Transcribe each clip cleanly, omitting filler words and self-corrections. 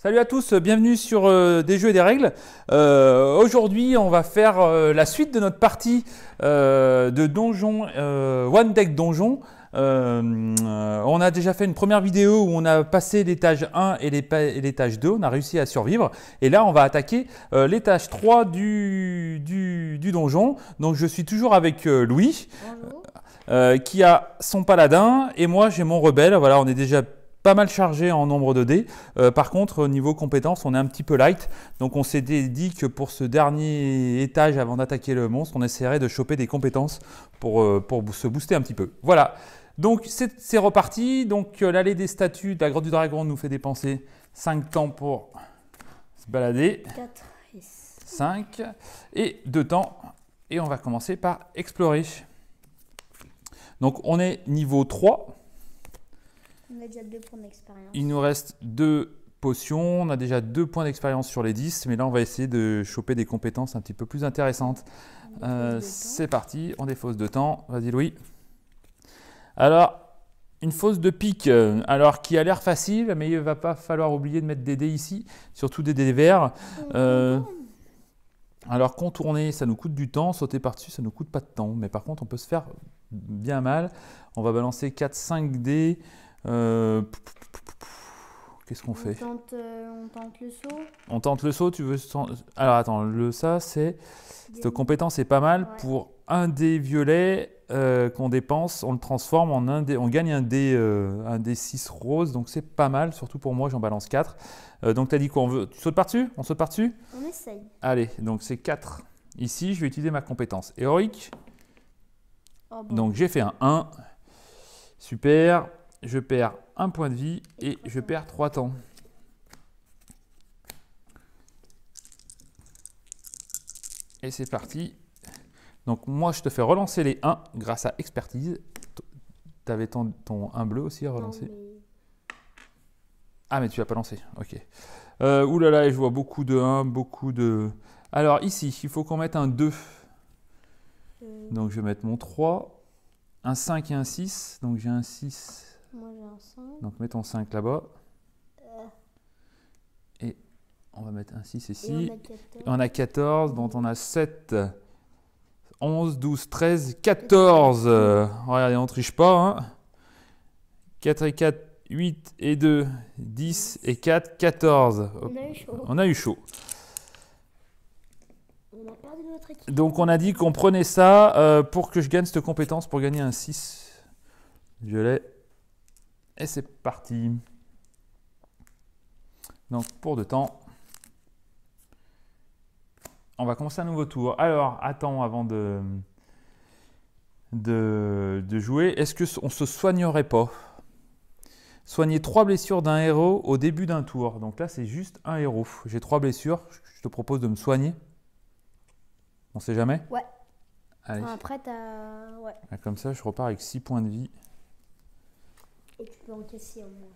Salut à tous, bienvenue sur des jeux et des règles. Aujourd'hui, on va faire la suite de notre partie de donjon, One Deck Donjon. On a déjà fait une première vidéo où on a passé l'étage 1 et l'étage 2, on a réussi à survivre. Et là, on va attaquer l'étage 3 du donjon. Donc, je suis toujours avec Louis, qui a son paladin, et moi, j'ai mon rebelle. Voilà, on est déjà pas mal chargé en nombre de dés. Par contre, au niveau compétences, on est un petit peu light. Donc, on s'est dit que pour ce dernier étage, avant d'attaquer le monstre, on essaierait de choper des compétences pour se booster un petit peu. Voilà. Donc, c'est reparti. Donc, l'allée des statues de la grotte du dragon nous fait dépenser 5 temps pour se balader. 4 et 5 et 2 temps. Et on va commencer par explorer. Donc, on est niveau 3. On a déjà 2 points d'expérience. Il nous reste 2 potions. On a déjà 2 points d'expérience sur les 10. Mais là, on va essayer de choper des compétences un petit peu plus intéressantes. C'est parti. On défausse de temps. Vas-y, Louis. Alors, une fosse de pique. Alors, qui a l'air facile, mais il ne va pas falloir oublier de mettre des dés ici. Surtout des dés verts. Alors, contourner, ça nous coûte du temps. Sauter par-dessus, ça ne nous coûte pas de temps. Mais par contre, on peut se faire bien mal. On va balancer 4-5 dés. Qu'est-ce qu'on fait? On tente le saut. On tente le saut, tu veux? Alors attends, cette compétence est pas mal. Ouais. Pour un dé violet qu'on dépense, on le transforme en un dé, on gagne un dé 6 rose, donc c'est pas mal, surtout pour moi, j'en balance 4. Donc tu as dit quoi? Tu sautes par-dessus? On saute par-dessus? On essaye. Allez, donc c'est 4. Ici, je vais utiliser ma compétence héroïque. Oh bon. Donc j'ai fait un 1. Super. Je perds 1 point de vie et je perds 3 temps. Et c'est parti. Donc moi, je te fais relancer les 1 grâce à expertise. Tu avais ton 1 bleu aussi à relancer? Non, mais... Ah, mais tu n'as pas lancé. Ok. Ouh là là, je vois beaucoup de 1, beaucoup de... Alors ici, il faut qu'on mette un 2. Donc je vais mettre mon 3. Un 5 et un 6. Donc j'ai un 6. Moi j'ai un 5. Donc mets ton 5 là-bas. Et on va mettre un 6 ici. On a 14, dont on a 7, 11, 12, 13, 14. Regardez, on ne triche pas. Hein. 4 et 4, 8 et 2, 10 et 4, 14. On a eu chaud. On a eu chaud. On a perdu notre équipe. Donc on a dit qu'on prenait ça pour que je gagne cette compétence, pour gagner un 6 violet. Et c'est parti. Donc pour 2 temps. On va commencer un nouveau tour. Alors, attends, avant de jouer, est-ce qu'on ne se soignerait pas? Soigner 3 blessures d'un héros au début d'un tour. Donc là, c'est juste un héros. J'ai 3 blessures. Je te propose de me soigner. On ne sait jamais? Ouais. Allez. Après, t'as... Ouais. Comme ça, je repars avec 6 points de vie. Et tu peux encaisser au moins.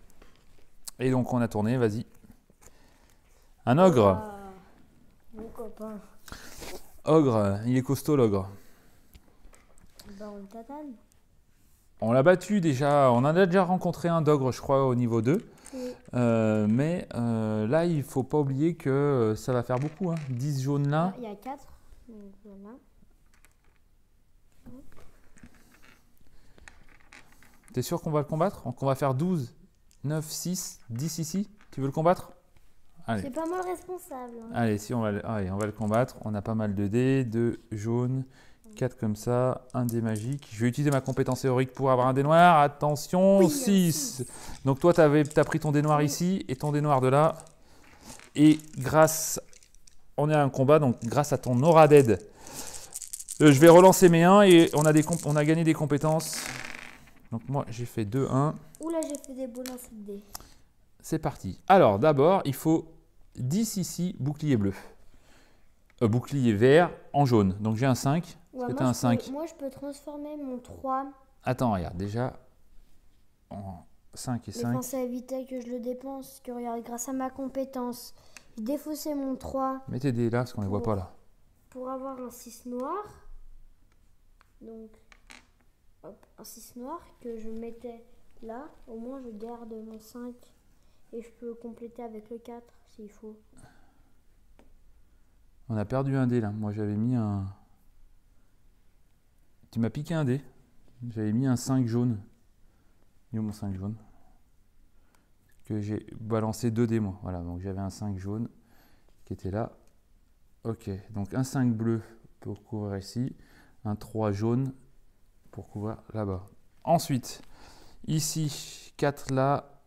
Et donc, on a tourné, vas-y. Un ogre. Mon copain. Ogre, il est costaud, l'ogre. Ben, on le tatane. On l'a battu déjà. On en a déjà rencontré un d'ogre, je crois, au niveau 2. Oui. Mais là, il ne faut pas oublier que ça va faire beaucoup. Hein. 10 jaunes là. Il y a 4. Donc voilà. T'es sûr qu'on va le combattre? Qu'on va faire 12, 9, 6, 10 ici? Tu veux le combattre? Allez. C'est pas moi le responsable. Hein. Allez, si allez, on va le combattre. On a pas mal de dés, 2 jaunes, 4 comme ça, un dé magique. Je vais utiliser ma compétence héroïque pour avoir un dé noir. Attention, Oui, 6. Donc toi, tu as pris ton dé noir ici et ton dé noir de là. Et on est à un combat, donc grâce à ton aura d'aide, je vais relancer mes 1 et on a gagné des compétences. Donc moi, j'ai fait 2, 1. Oula, j'ai fait des beaux lancers de dés. C'est parti. Alors, d'abord, il faut 10 ici, bouclier bleu. Bouclier vert en jaune. Donc, j'ai un 5. Ouais, Est-ce que tu as un 5? Moi, je peux transformer mon 3. Attends, regarde. Déjà, en 5 et 5. Mais quand ça évitait que je le dépense, que regarde, grâce à ma compétence, je défaussais mon 3. Mets tes dés là, parce qu'on ne les voit pas là. Pour avoir un 6 noir. Donc, hop, un 6 noir que je mettais là. Au moins, je garde mon 5 et je peux compléter avec le 4 s'il faut. On a perdu un dé là. Moi j'avais mis un... Tu m'as piqué un dé. J'avais mis un 5 jaune. Il est où mon 5 jaune? Que j'ai balancé 2 dés moi. Voilà, donc j'avais un 5 jaune qui était là. Ok, donc un 5 bleu pour couvrir ici. Un 3 jaune pour couvrir là-bas. Ensuite, ici, 4 là.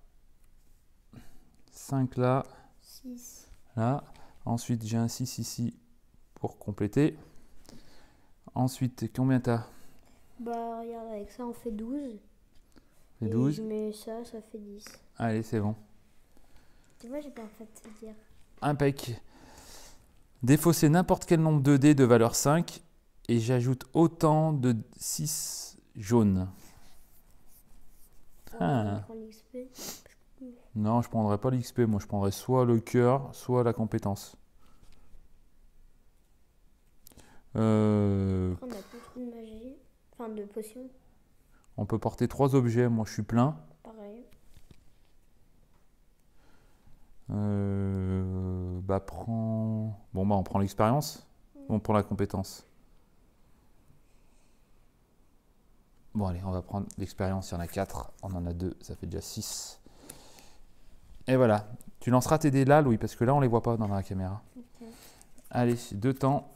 5 là. 6. Là. Ensuite, j'ai un 6 ici pour compléter. Ensuite, combien t'as? Bah, regarde, avec ça, on fait 12. Les Et 12. je mets ça, ça fait 10. Allez, c'est bon. Tu vois, j'ai pas fait de te dire. Impec. Défausser n'importe quel nombre de dés de valeur 5 et j'ajoute autant de 6 jaunes. On Ah. prend l'XP. Non, je prendrais pas l'XP. Moi, je prendrais soit le cœur, soit la compétence. Après, on a plus trop de magie. Enfin, de potions. On peut porter 3 objets. Moi, je suis plein. Pareil. Bah, prends... Bon, bah, on prend l'expérience. On prend la compétence. Bon, allez, on va prendre l'expérience. Il y en a 4. On en a 2. Ça fait déjà 6. Et voilà. Tu lanceras tes dés là, Louis, parce que là, on les voit pas dans la caméra. Okay. Allez, 2 temps.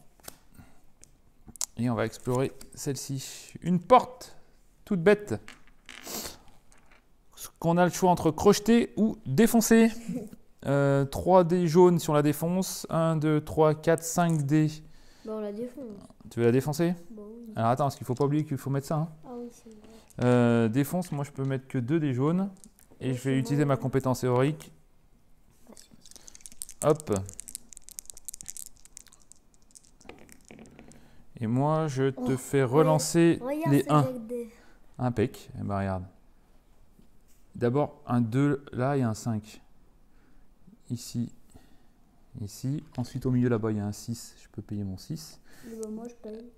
Et on va explorer celle-ci. Une porte toute bête. Qu'on a le choix entre crocheter ou défoncer. 3 dés jaunes si on la défonce. 1, 2, 3, 4, 5 dés. Bah, on la défonce. Tu veux la défoncer? Bah oui. Alors attends, parce qu'il ne faut pas oublier qu'il faut mettre ça. Hein. Ah oui, c'est vrai. Défonce, moi je peux mettre que 2 dés jaunes. Et je vais utiliser ma compétence théorique. Hop. Et moi je te fais relancer les 1. Impec. Et bah regarde. D'abord un 2 là et un 5. Ici. Ici. Ensuite au milieu là-bas il y a un 6. Je peux payer mon 6. Bah, moi je paye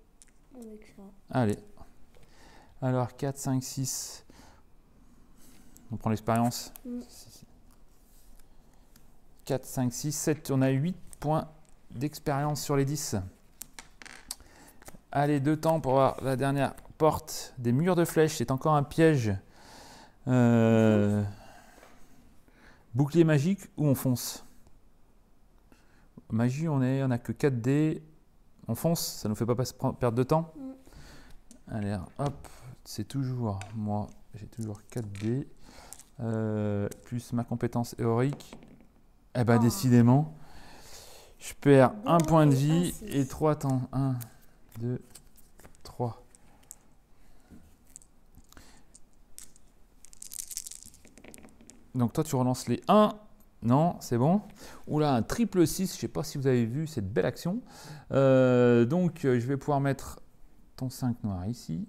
avec ça. Allez. Alors 4, 5, 6. On prend l'expérience. 4, 5, 6, 7. On a 8 points d'expérience sur les 10. Allez, 2 temps pour voir la dernière porte. Des murs de flèches. C'est encore un piège. Bouclier magique ou on fonce? Magie, on a que 4 dés. On fonce, ça ne nous fait pas perdre de temps. Allez, hop, c'est toujours moi. J'ai toujours 4 dés. Plus ma compétence héroïque. Eh ben, décidément, je perds un point de vie et 3 temps. 1, 2, 3. Donc toi, tu relances les 1. Non, c'est bon. Oula, un triple 6. Je ne sais pas si vous avez vu cette belle action. Donc, je vais pouvoir mettre ton 5 noir ici.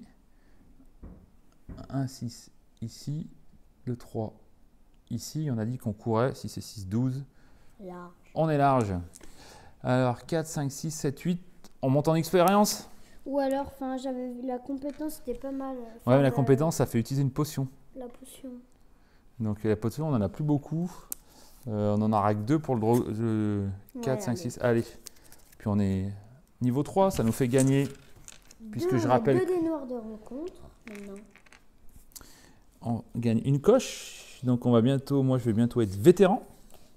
Un 6 ici. Le 3 ici. On a dit qu'on courait. Si c'est 6, 12. Large. On est large. Alors, 4, 5, 6, 7, 8. On monte en expérience? Ou alors, enfin, j'avais vu la compétence, c'était pas mal. Ouais, mais la compétence, ça fait utiliser une potion. La potion. Donc, la potion, on n'en a plus beaucoup. On en aura que 2 pour le 4, 5, 6. Allez. Puis on est niveau 3, ça nous fait gagner. Puisque je rappelle. 2 dés noirs de rencontre maintenant. On gagne une coche. Donc on va bientôt, moi je vais bientôt être vétéran.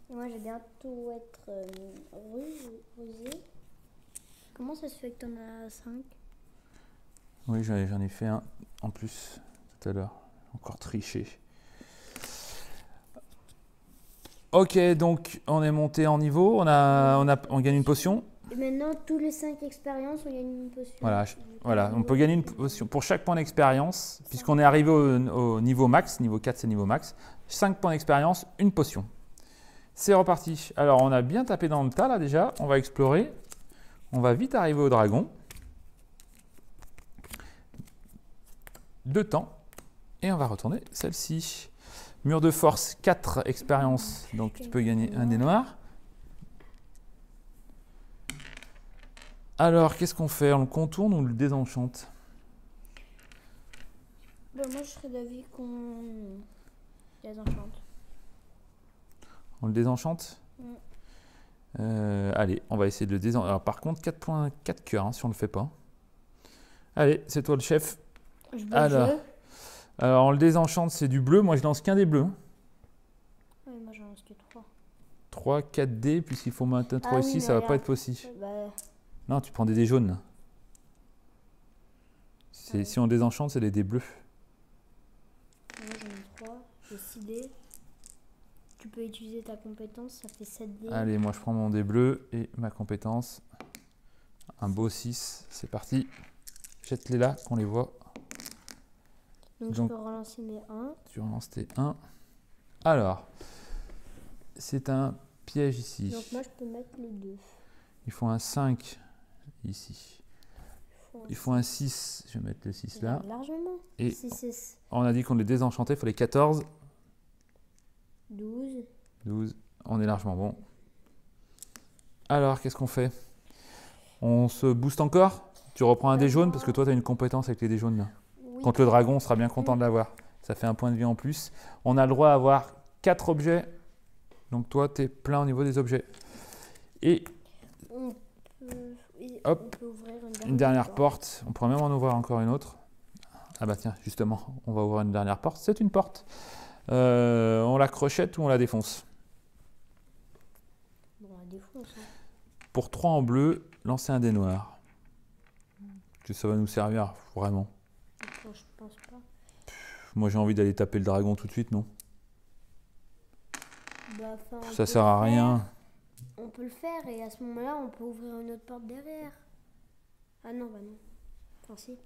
Et moi je vais bientôt être rusé. Comment ça se fait que tu en as 5? Oui, j'en ai fait un en plus tout à l'heure. Encore triché. Ok, donc on est monté en niveau, on gagne une potion. Et maintenant, tous les 5 expériences, on gagne une potion. Voilà, on peut gagner une potion pour chaque point d'expérience, puisqu'on est arrivé au niveau max, niveau 4 c'est niveau max. 5 points d'expérience, une potion. C'est reparti. Alors on a bien tapé dans le tas là déjà, on va explorer. On va vite arriver au dragon. 2 temps. Et on va retourner celle-ci. Mur de force, 4 expériences, donc tu peux gagner un des noirs. Alors, qu'est-ce qu'on fait? On le contourne ou on le désenchante? Bah, moi, je serais d'avis qu'on désenchante. On le désenchante? Allez, on va essayer de le désenchaîner. Alors par contre, 4 cœurs hein, si on ne le fait pas. Allez, c'est toi le chef. Je veux le jeu. Alors on le désenchante, c'est du bleu. Moi je lance qu'un des bleus. Ouais, moi j'en lance que 3. 3, 4 dés, puisqu'il faut maintenir 3 ici, ça va pas être possible. Bah... Non, tu prends des dés jaunes. Ouais. Si on désenchante, c'est des dés bleus. Moi j'en ai 3, j'ai 6 dés. Tu peux utiliser ta compétence, ça fait 7 dés. Allez, moi je prends mon dé bleu et ma compétence. Un beau 6, c'est parti. Jette-les là, qu'on les voit. Donc je peux relancer mes 1. Tu relances tes 1. Alors, c'est un piège ici. Donc moi je peux mettre le 2. Il faut un 5 ici. Il faut un 6, je vais mettre le 6 là. Largement. Et 6, 6. on a dit qu'on les désenchantait, il fallait 14. 12. 12, on est largement bon. Alors, qu'est-ce qu'on fait? On se booste encore? Tu reprends un dé jaune parce que toi, tu as une compétence avec les dés jaunes là. Oui. Contre le dragon, on sera bien content de l'avoir. Ça fait un point de vie en plus. On a le droit à avoir 4 objets. Donc toi, tu es plein au niveau des objets. Et hop, on peut ouvrir une dernière porte. On pourrait même en ouvrir encore une autre. Ah bah tiens, justement, on va ouvrir une dernière porte. C'est une porte. On la crochette ou on la défonce? Bon, on la défonce. Hein. Pour 3 en bleu, lancez un dé noir. Que ça va nous servir, vraiment. Bon, je pense pas. Moi, j'ai envie d'aller taper le dragon tout de suite, non? Bah, ça sert à rien. On peut le faire et à ce moment-là, on peut ouvrir une autre porte derrière. Ah non, bah non. Enfin, si.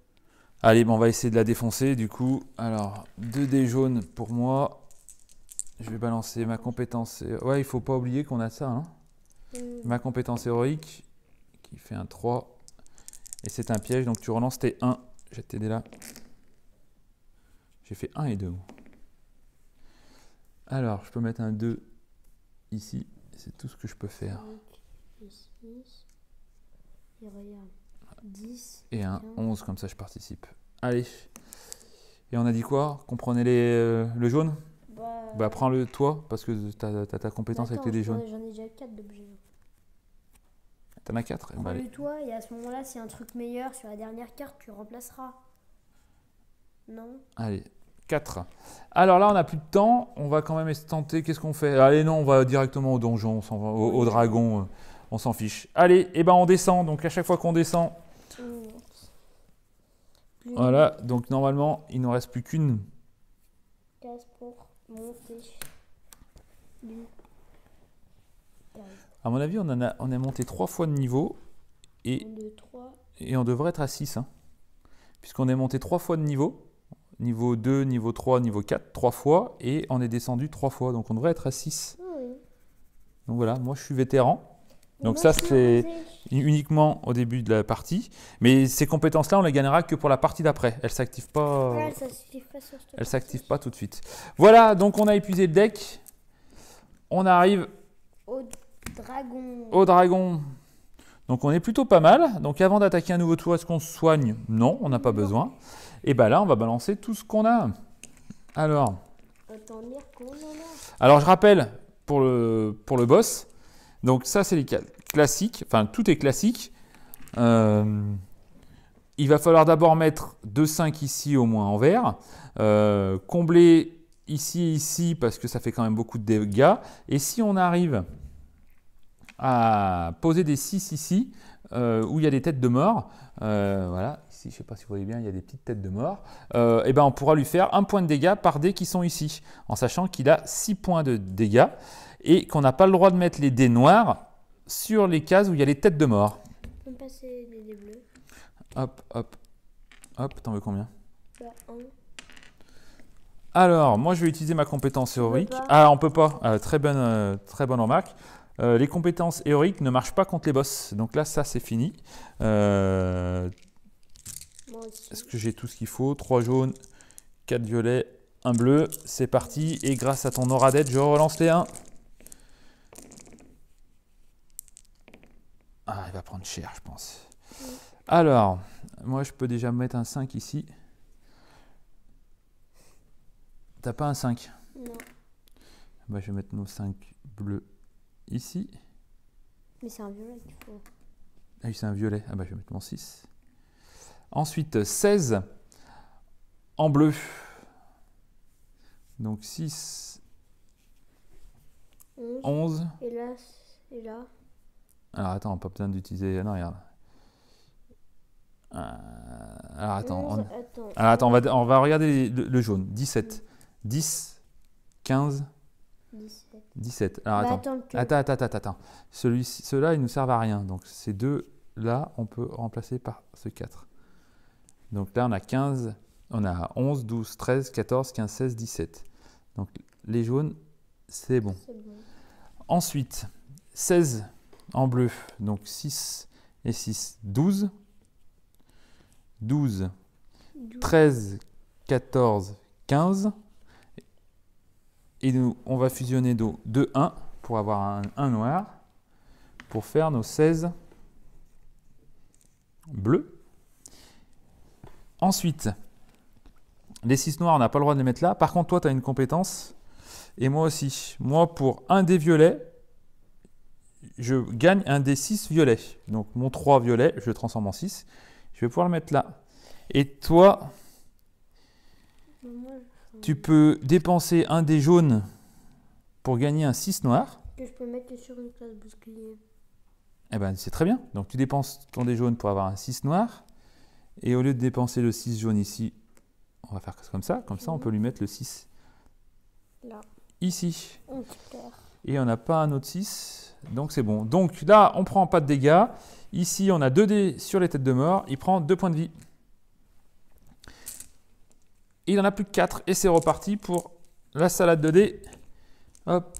Allez, bon, on va essayer de la défoncer du coup. Alors, 2 dés jaunes pour moi. Je vais balancer ma compétence. Ouais, il faut pas oublier qu'on a ça. Hein. Ma compétence héroïque qui fait un 3. Et c'est un piège, donc tu relances tes 1. Je vais t'aider là. J'ai fait 1 et 2. Alors, je peux mettre un 2 ici. C'est tout ce que je peux faire. Et 6. Et regarde. 10. Et un 11, comme ça je participe. Allez. Et on a dit quoi? Qu'on prenait le jaune? Bah prends-le toi, parce que t'as ta compétence avec les dés jaunes. J'en ai déjà 4 d'objets. T'en as 4? Prends-le toi, et à ce moment-là, si un truc meilleur sur la dernière carte, tu remplaceras. Non? Allez, 4. Alors là, on n'a plus de temps. On va quand même tenter. Qu'est-ce qu'on fait? Allez, non, on va directement au donjon, au dragon. On s'en fiche. Allez, et ben on descend. Donc à chaque fois qu'on descend... Voilà, donc normalement, il ne nous reste plus qu'une case pour monter. À mon avis, on a monté 3 fois de niveau et on devrait être à 6. Hein, puisqu'on est monté 3 fois de niveau. Niveau 2, niveau 3, niveau 4, 3 fois. Et on est descendu 3 fois. Donc on devrait être à 6. Oui. Donc voilà, moi je suis vétéran. Donc ça, c'est uniquement au début de la partie. Mais ces compétences-là, on les gagnera que pour la partie d'après. Elles ne s'activent pas, s'activent pas tout de suite. Voilà, donc on a épuisé le deck. On arrive au dragon. Donc on est plutôt pas mal. Donc avant d'attaquer un nouveau tour, est-ce qu'on se soigne? Non, on n'a pas besoin. Et bien là, on va balancer tout ce qu'on a. Alors, je rappelle pour le boss. Donc ça, c'est les classiques. Enfin, tout est classique. Il va falloir d'abord mettre 2-5 ici au moins en vert. Combler ici et ici parce que ça fait quand même beaucoup de dégâts. Et si on arrive à poser des 6 ici, où il y a des têtes de mort, voilà, ici je ne sais pas si vous voyez bien, il y a des petites têtes de mort, et ben on pourra lui faire 1 point de dégâts par dés qui sont ici, en sachant qu'il a 6 points de dégâts, et qu'on n'a pas le droit de mettre les dés noirs sur les cases où il y a les têtes de mort. On peut passer les dés bleus. Hop, hop, hop, t'en veux combien? 1. Alors, moi je vais utiliser ma compétence héroïque. Ah, on peut pas. Très bonne remarque. Les compétences héroïques ne marchent pas contre les boss. Donc là, ça c'est fini. Est-ce que j'ai tout ce qu'il faut? 3 jaunes, 4 violets, 1 bleu. C'est parti. Et grâce à ton aura d'aide, je relance les 1. Ah, il va prendre cher, je pense. Alors, moi je peux déjà mettre un 5 ici. T'as pas un 5? Non. Bah, je vais mettre nos 5 bleus ici. Mais c'est un violet qu'il faut. Ah oui, c'est un violet. Ah bah, je vais mettre mon 6. Ensuite, 16 en bleu. Donc 6, 11. Et là, et là. Alors attends, on n'a pas besoin d'utiliser. Non, regarde. Alors attends. 11, Alors attends, on va regarder le jaune. 17. 10, 15, 17. 17. Alors Bah, attends. Ceux-là, ils ne nous servent à rien. Donc ces deux-là, on peut remplacer par ce 4. Donc là, on a 15, on a 11, 12, 13, 14, 15, 16, 17. Donc les jaunes, c'est bon. Bon. Ensuite, 16 en bleu, donc 6 et 6, 12. 12, 13, 14, 15. Et nous, on va fusionner 2, 1 pour avoir un noir, pour faire nos 16 bleus. Ensuite, les 6 noirs, on n'a pas le droit de les mettre là. Par contre, toi, tu as une compétence, et moi aussi. Moi, pour un des violets, je gagne un des 6 violets. Donc, mon 3 violet, je le transforme en 6. Je vais pouvoir le mettre là. Et toi, tu peux dépenser un des jaunes pour gagner un 6 noir. Que je peux mettre sur une classe bousculier. Eh ben, c'est très bien. Donc, tu dépenses ton dé jaune pour avoir un 6 noir. Et au lieu de dépenser le 6 jaune ici, on va faire comme ça. Comme ça, on peut lui mettre le 6 là. Ici. Super. Et on n'a pas un autre 6. Donc, c'est bon. Donc, là, on ne prend pas de dégâts. Ici, on a 2 dés sur les têtes de mort. Il prend 2 points de vie. Il n'en a plus que 4. Et c'est reparti pour la salade de dés. Hop.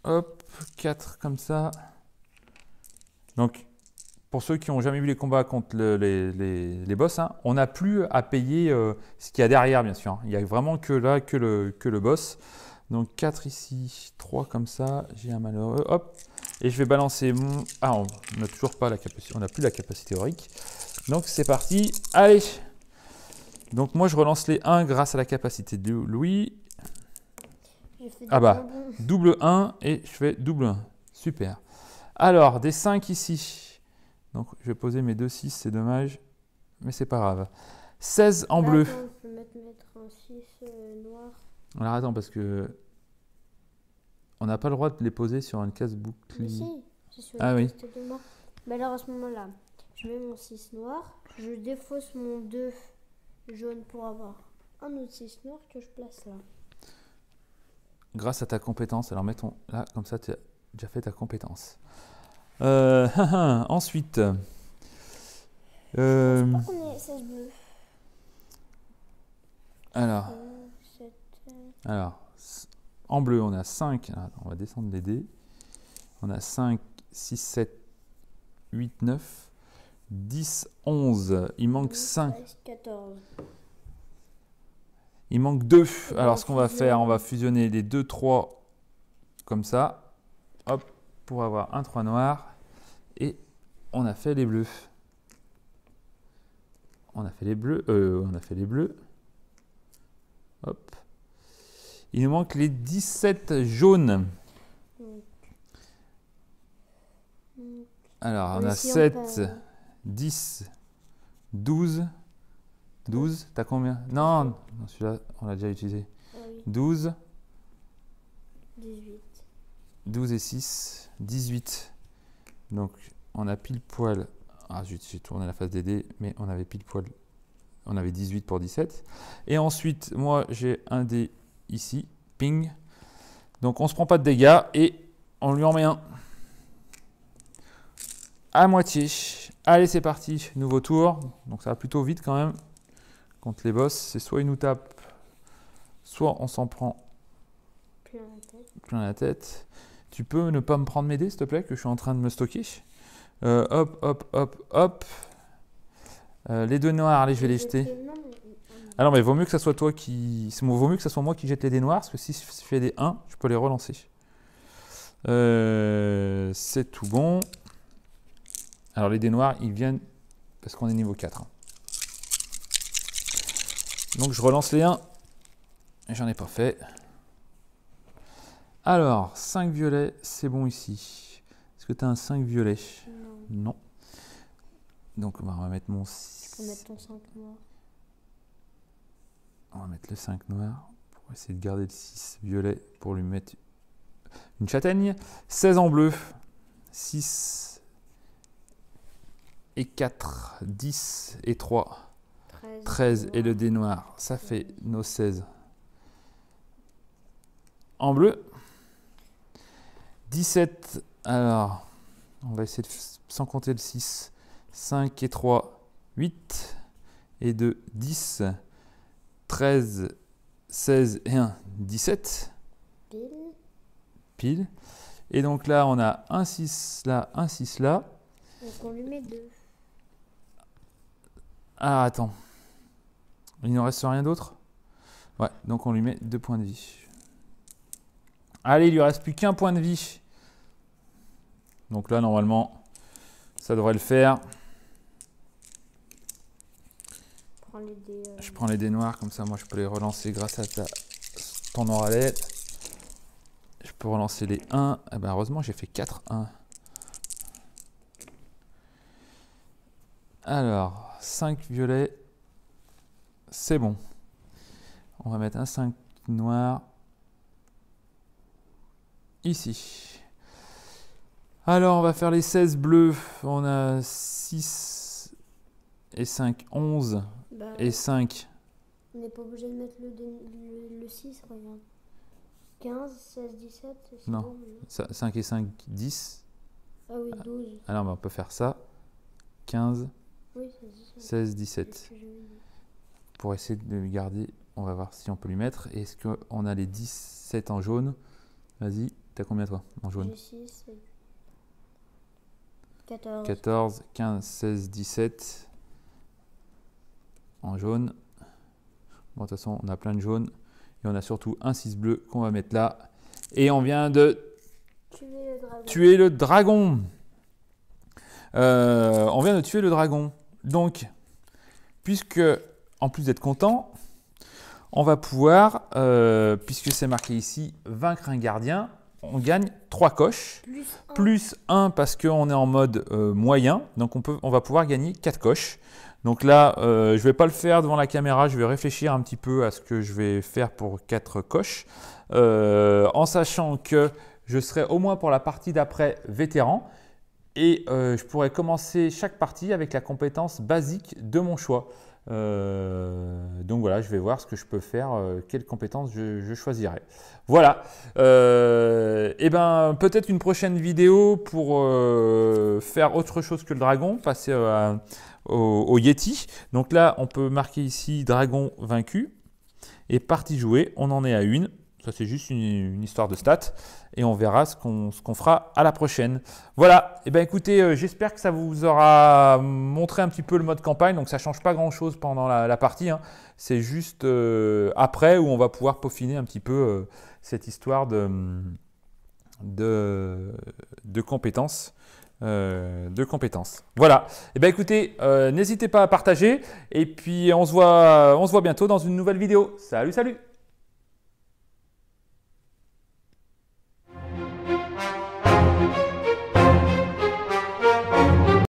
Hop. 4 comme ça. Donc, pour ceux qui n'ont jamais vu les combats contre les boss, hein, on n'a plus à payer ce qu'il y a derrière, bien sûr. Il n'y a vraiment que là, que le boss. Donc 4 ici, 3 comme ça. J'ai un malheureux. Hop. Et je vais balancer mon... Ah, on n'a toujours pas la capacité. On n'a plus la capacité aurique. Donc c'est parti. Allez. Donc moi, je relance les 1 grâce à la capacité de Louis. Ah bah, double 1 et je fais double 1. Super. Alors, des 5 ici. Donc, je vais poser mes 2 6, c'est dommage, mais c'est pas grave. 16 en bleu. Attends, je peux mettre un 6 noir. Alors, attends, parce que on n'a pas le droit de les poser sur une case bouclier. Mais si, c'est sur ah une oui. case de mort. Mais alors, à ce moment-là, je mets mon 6 noir, je défausse mon 2 jaune pour avoir un autre 6 noir que je place là. Grâce à ta compétence, alors mettons là, comme ça, tu as déjà fait ta compétence. Ensuite, Je pense pas qu'on est 16 bleus. alors, en bleu, on a 5. Alors, on va descendre les dés. On a 5, 6, 7, 8, 9, 10, 11. Il manque 5. 14. Il manque 2. Alors, ce qu'on va faire, on va fusionner les 2, 3 comme ça. Hop, pour avoir un 3 noir. Et on a fait les bleus. On a fait les bleus. Hop. Il nous manque les 17 jaunes. Alors, on a 7, 10, 12. 12, t'as combien? Non, celui-là, on l'a déjà utilisé. Ah oui. 12. 18. 12 et 6, 18. Donc, on a pile poil. Ah, j'ai tourné la face des dés, mais on avait pile poil. On avait 18 pour 17. Et ensuite, moi, j'ai un dé ici. Ping. Donc, on ne se prend pas de dégâts et on lui en met un. À moitié. Allez, c'est parti. Nouveau tour. Donc, ça va plutôt vite quand même. Contre les boss, c'est soit ils nous tapent, soit on s'en prend plein la tête. Tu peux ne pas me prendre mes dés, s'il te plaît, que je suis en train de me stocker. Hop, hop, hop, hop. Les 2 noirs, allez, je vais les jeter. Ah non, mais vaut mieux que ça soit toi qui... Vaut mieux que ça soit moi qui jette les dés noirs, parce que si je fais des 1, je peux les relancer. C'est tout bon. Alors, les dés noirs, ils viennent parce qu'on est niveau 4. Donc, je relance les 1. J'en ai pas fait. Alors, 5 violets, c'est bon ici. Est-ce que tu as un 5 violet? Non. Non. Donc on va mettre mon Je peux mettre ton 5 noir. On va mettre le 5 noir pour essayer de garder le 6 violet pour lui mettre une châtaigne. 16 en bleu. 6 et 4. 10 et 3. 13 et le dé noir. Ça fait nos 16. En bleu. 17. Alors, on va essayer de, sans compter le 6. 5 et 3. 8 et 2. 10. 13, 16 et 1, 17. Pile. Et donc là, on a un 6 là, un 6 là. Donc on lui met 2. Ah, attends. Il ne reste rien d'autre? Ouais, donc on lui met 2 points de vie. Allez, il lui reste plus qu'un point de vie. Donc là, normalement, ça devrait le faire. Je prends les dés noirs, comme ça, moi, je peux les relancer grâce à ton oralet. Je peux relancer les 1. Eh ben, heureusement, j'ai fait 4 1. Alors, 5 violets. C'est bon. On va mettre un 5 noir. Ici. Alors, on va faire les 16 bleus. On a 6 et 5, 11. Et 5. On n'est pas obligé de mettre le 6, regarde. 15, 16, 17. Non, bon, 5 et 5, 10. Ah oui, 12. Alors, on peut faire ça. 15, oui, 16, 17. Pour essayer de lui garder, on va voir si on peut lui mettre. Est-ce qu'on a les 17 en jaune? Vas-y, t'as combien toi en jaune? 6, 14. 14, 15, 16, 17. En jaune. Bon, de toute façon, on a plein de jaunes. Et on a surtout un 6 bleu qu'on va mettre là. Et on vient de tuer le dragon. On vient de tuer le dragon. Donc, puisque, en plus d'être content, on va pouvoir, puisque c'est marqué ici, vaincre un gardien, on gagne 3 coches. Plus 1 parce qu'on est en mode moyen. Donc, on va pouvoir gagner 4 coches. Donc là, je ne vais pas le faire devant la caméra, je vais réfléchir un petit peu à ce que je vais faire pour 4 coches, en sachant que je serai au moins pour la partie d'après vétéran et je pourrais commencer chaque partie avec la compétence basique de mon choix. Donc voilà, je vais voir ce que je peux faire, quelle compétence je choisirai. Voilà, et ben peut-être une prochaine vidéo pour faire autre chose que le dragon, passer au Yeti. Donc là, on peut marquer ici dragon vaincu et partie jouée. On en est à 1. Ça, c'est juste une histoire de stats et on verra ce qu'on fera à la prochaine. Voilà. Et ben écoutez, j'espère que ça vous aura montré un petit peu le mode campagne. Donc ça change pas grand-chose pendant la partie, hein. C'est juste après où on va pouvoir peaufiner un petit peu cette histoire de compétences. Voilà. Et ben écoutez, n'hésitez pas à partager et puis on se voit bientôt dans une nouvelle vidéo. Salut, salut!